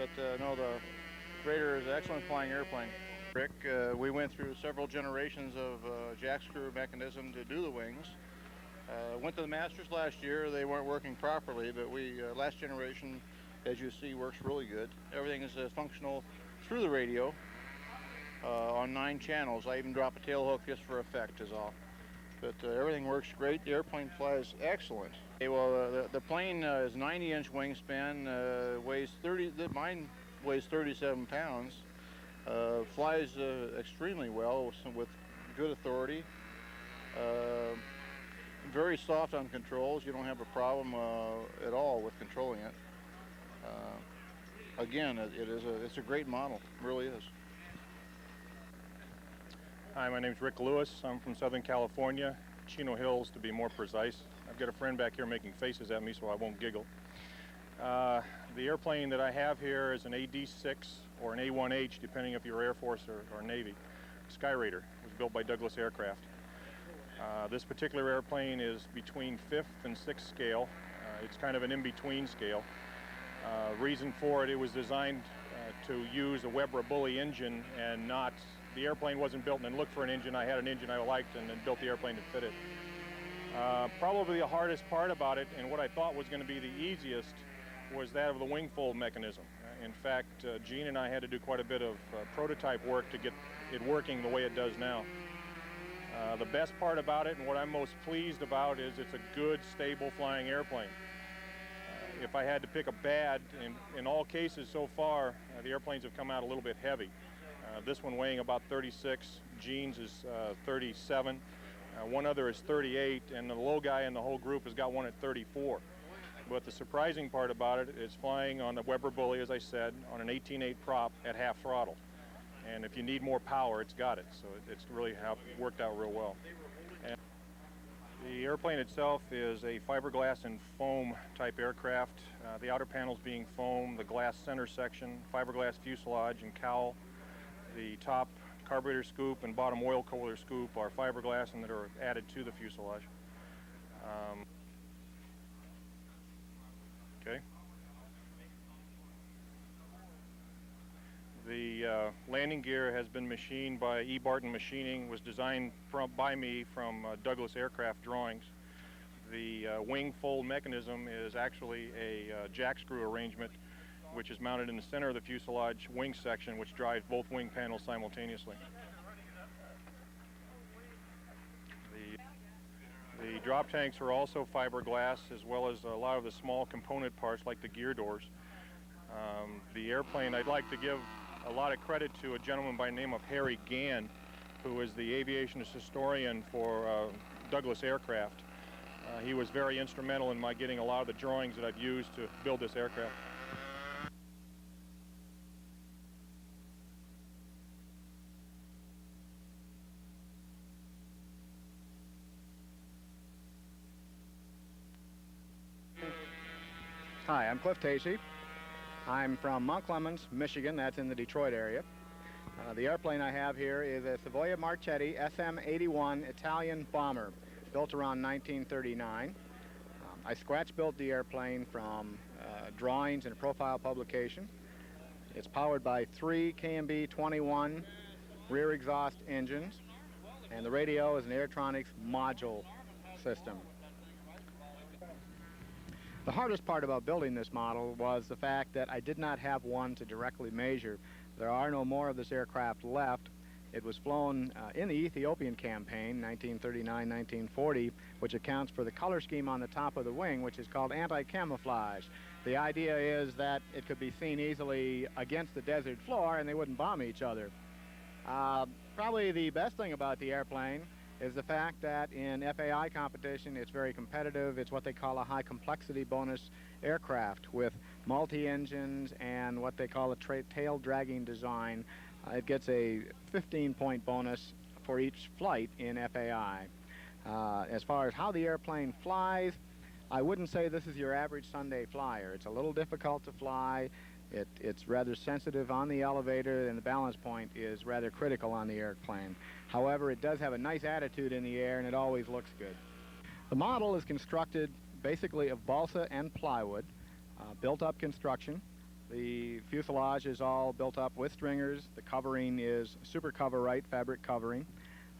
but no, the Raider is an excellent flying airplane. Rick, we went through several generations of jack screw mechanism to do the wings. Went to the Masters last year. They weren't working properly, but last generation, as you see, works really good. Everything is functional through the radio on 9 channels. I even drop a tail hook just for effect is all. But everything works great. The airplane flies excellent. Okay, well, the plane is 90-inch wingspan, weighs 30. Mine weighs 37 pounds. Flies extremely well with good authority. Very soft on controls. You don't have a problem at all with controlling it. Again, it's a great model. It really is. Hi, my name's Rick Lewis. I'm from Southern California, Chino Hills to be more precise. I've got a friend back here making faces at me so I won't giggle. The airplane that I have here is an AD-6 or an A-1H, depending if you're Air Force or Navy. Sky Raider. It was built by Douglas Aircraft. This particular airplane is between 5th and 6th scale. It's kind of an in-between scale. Reason for it, it was designed to use a Weber Bully engine and not, the airplane wasn't built and then looked for an engine. I had an engine I liked and then built the airplane to fit it. Probably the hardest part about it, and what I thought was going to be the easiest, was that of the wing fold mechanism. In fact, Gene and I had to do quite a bit of prototype work to get it working the way it does now. The best part about it and what I'm most pleased about is it's a good, stable flying airplane. If I had to pick a bad, in all cases so far, the airplanes have come out a little bit heavy. This one weighing about 36, Gene's is 37, one other is 38, and the low guy in the whole group has got one at 34. But the surprising part about it is flying on the Weber Bully, as I said, on an 18.8 prop at half throttle. And if you need more power, it's got it. So it's really worked out real well. And the airplane itself is a fiberglass and foam type aircraft. The outer panels being foam, the glass center section, fiberglass fuselage and cowl. The top carburetor scoop and bottom oil cooler scoop are fiberglass and that are added to the fuselage. Okay. The landing gear has been machined by E. Barton Machining, was designed by me from Douglas Aircraft drawings. The wing fold mechanism is actually a jack screw arrangement which is mounted in the center of the fuselage wing section, which drives both wing panels simultaneously. The drop tanks are also fiberglass, as well as a lot of the small component parts like the gear doors. The airplane, I'd like to give a lot of credit to a gentleman by the name of Harry Gann, who is the aviationist historian for Douglas Aircraft. He was very instrumental in my getting a lot of the drawings that I've used to build this aircraft. Hi, I'm Cliff Tacey. I'm from Mount Clemens, Michigan. That's in the Detroit area. The airplane I have here is a Savoia Marchetti SM-81 Italian bomber, built around 1939. I scratch-built the airplane from drawings in a profile publication. It's powered by 3 KMB 21 rear exhaust engines, and the radio is an Airtronics module system. The hardest part about building this model was the fact that I did not have one to directly measure. There are no more of this aircraft left. It was flown in the Ethiopian campaign, 1939-1940, which accounts for the color scheme on the top of the wing, which is called anti-camouflage. The idea is that it could be seen easily against the desert floor and they wouldn't bomb each other. Probably the best thing about the airplane is the fact that in FAI competition it's very competitive. It's what they call a high complexity bonus aircraft with multi-engines and what they call a tail dragging design. It gets a 15-point bonus for each flight in FAI. As far as how the airplane flies, I wouldn't say this is your average Sunday flyer. It's a little difficult to fly. It's rather sensitive on the elevator, and the balance point is rather critical on the airplane. However, it does have a nice attitude in the air, and it always looks good. The model is constructed basically of balsa and plywood, built-up construction. The fuselage is all built up with stringers. The covering is super coverite fabric covering.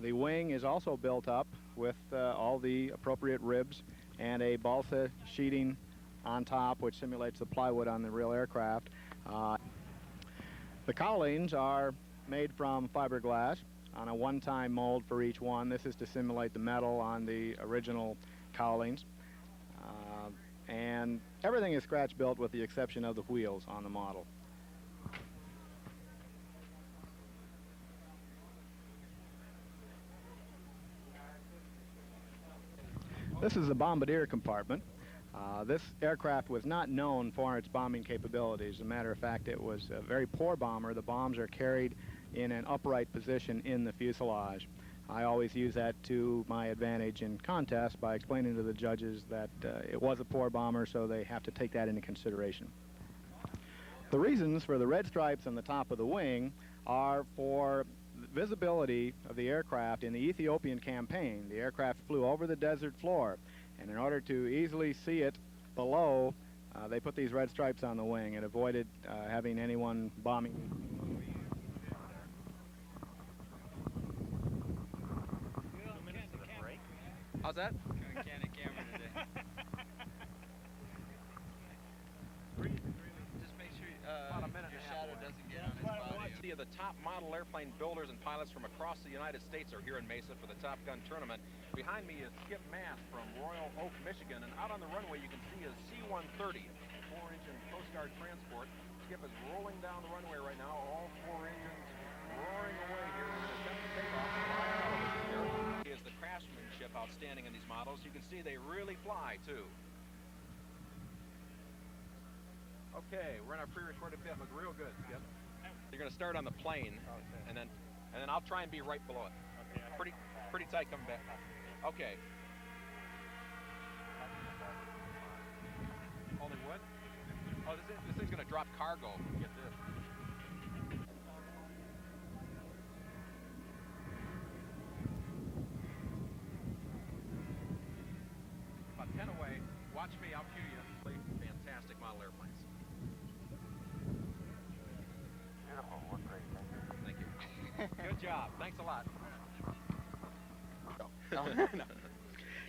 The wing is also built up with all the appropriate ribs and a balsa sheeting on top, which simulates the plywood on the real aircraft. The cowlings are made from fiberglass on a one-time mold for each one. This is to simulate the metal on the original cowlings. And everything is scratch-built with the exception of the wheels on the model. This is the bombardier compartment. This aircraft was not known for its bombing capabilities. As a matter of fact, it was a very poor bomber. The bombs are carried in an upright position in the fuselage. I always use that to my advantage in contests by explaining to the judges that it was a poor bomber, so they have to take that into consideration. The reasons for the red stripes on the top of the wing are for visibility of the aircraft in the Ethiopian campaign. The aircraft flew over the desert floor, and in order to easily see it below, they put these red stripes on the wing. It avoided having anyone bombing. How's that? Candid camera today. Just make sure About a minute your and a half shadow away. doesn't get on his body. See, the top model airplane builders and pilots from across the United States are here in Mesa for the Top Gun tournament. Behind me is Skip Mast from Royal Oak, Michigan, and out on the runway you can see a C-130, a 4-engine Coast Guard transport. Skip is rolling down the runway right now, all 4 engines roaring away here. We're going to attempt to take off live television here. Is the craftsmanship outstanding in these models? You can see they really fly too. Okay, we're in our pre-recorded bit. Look real good, Skip. You're going to start on the plane, and then I'll try and be right below it. Okay. Pretty tight coming back. Okay. Only wood? Oh, this thing's going to drop cargo. Get this. About 10 away. Watch me. I'll cue you. Fantastic model airplanes. Beautiful. Look great. Thank you. Good job. Thanks a lot.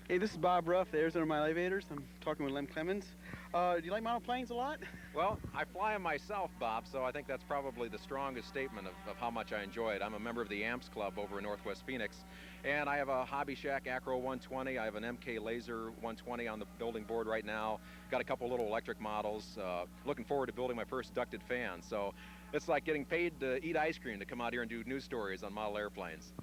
Hey, this is Bob Ruff, the Arizona Mile Aviators. I'm talking with Lem Clemens. Do you like model planes a lot? Well, I fly them myself, Bob, so I think that's probably the strongest statement of how much I enjoy it. I'm a member of the AMPS Club over in Northwest Phoenix, and I have a Hobby Shack Acro 120. I have an MK Laser 120 on the building board right now. Got a couple little electric models. Looking forward to building my first ducted fan. So it's like getting paid to eat ice cream to come out here and do news stories on model airplanes.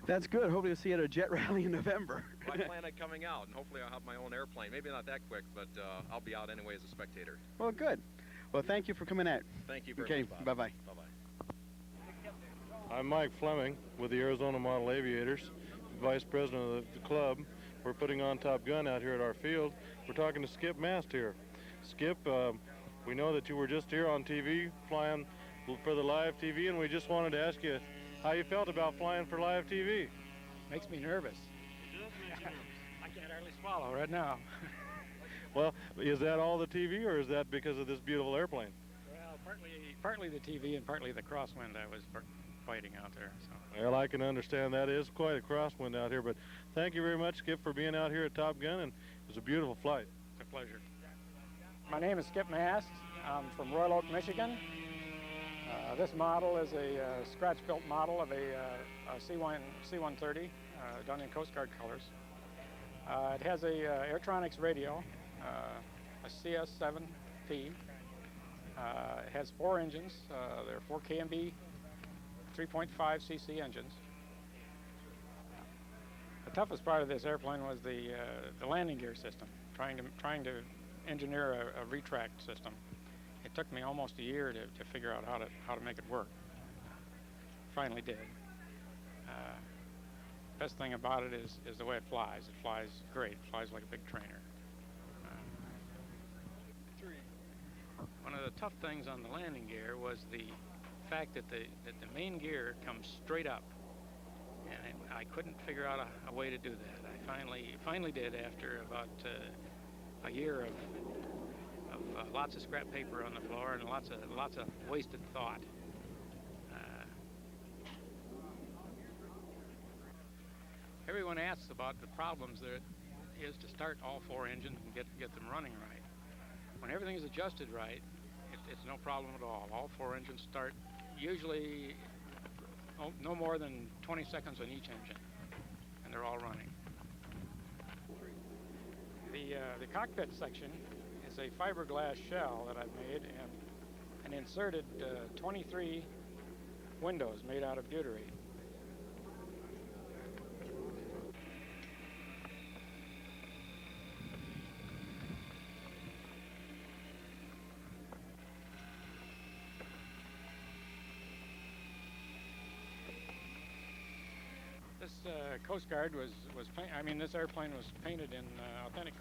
That's good. Hopefully we'll see you at a jet rally in November. Well, I plan on coming out, and hopefully I'll have my own airplane. Maybe not that quick, but I'll be out anyway as a spectator. Well, good. Well, thank you for coming out. Thank you very much, Bob. Bye-bye. Bye-bye. I'm Mike Fleming with the Arizona Model Aviators, Vice President of the club. We're putting on Top Gun out here at our field. We're talking to Skip Mast here. Skip, we know that you were just here on TV flying for the live TV, and we just wanted to ask you how you felt about flying for live TV. Makes me nervous. I can't hardly swallow right now. Well, is that all the TV, or is that because of this beautiful airplane? Well, partly the TV and partly the crosswind I was fighting out there. So. Well, I can understand that is quite a crosswind out here, but thank you very much, Skip, for being out here at Top Gun, and it was a beautiful flight. It's a pleasure. My name is Skip Mast. I'm from Royal Oak, Michigan. This model is a scratch-built model of a C-130 done in Coast Guard colors. It has a Airtronics radio, a CS7P. It has 4 engines. They're 4 KMB, 3.5 cc engines. The toughest part of this airplane was the landing gear system, trying to engineer a retract system. It took me almost a year to figure out how to make it work. Finally did. Best thing about it is the way it flies. It flies great. It flies like a big trainer. One of the tough things on the landing gear was the fact that the main gear comes straight up, and I couldn't figure out a way to do that. I finally did after about a year of of lots of scrap paper on the floor and lots of wasted thought. Everyone asks about the problems there is to start all 4 engines and get them running right. When everything is adjusted right, it's no problem at all. All 4 engines start usually no more than 20 seconds on each engine, and they're all running. The cockpit section is a fiberglass shell that I've made and inserted 23 windows made out of deuterate. This Coast Guard this airplane was painted in authentic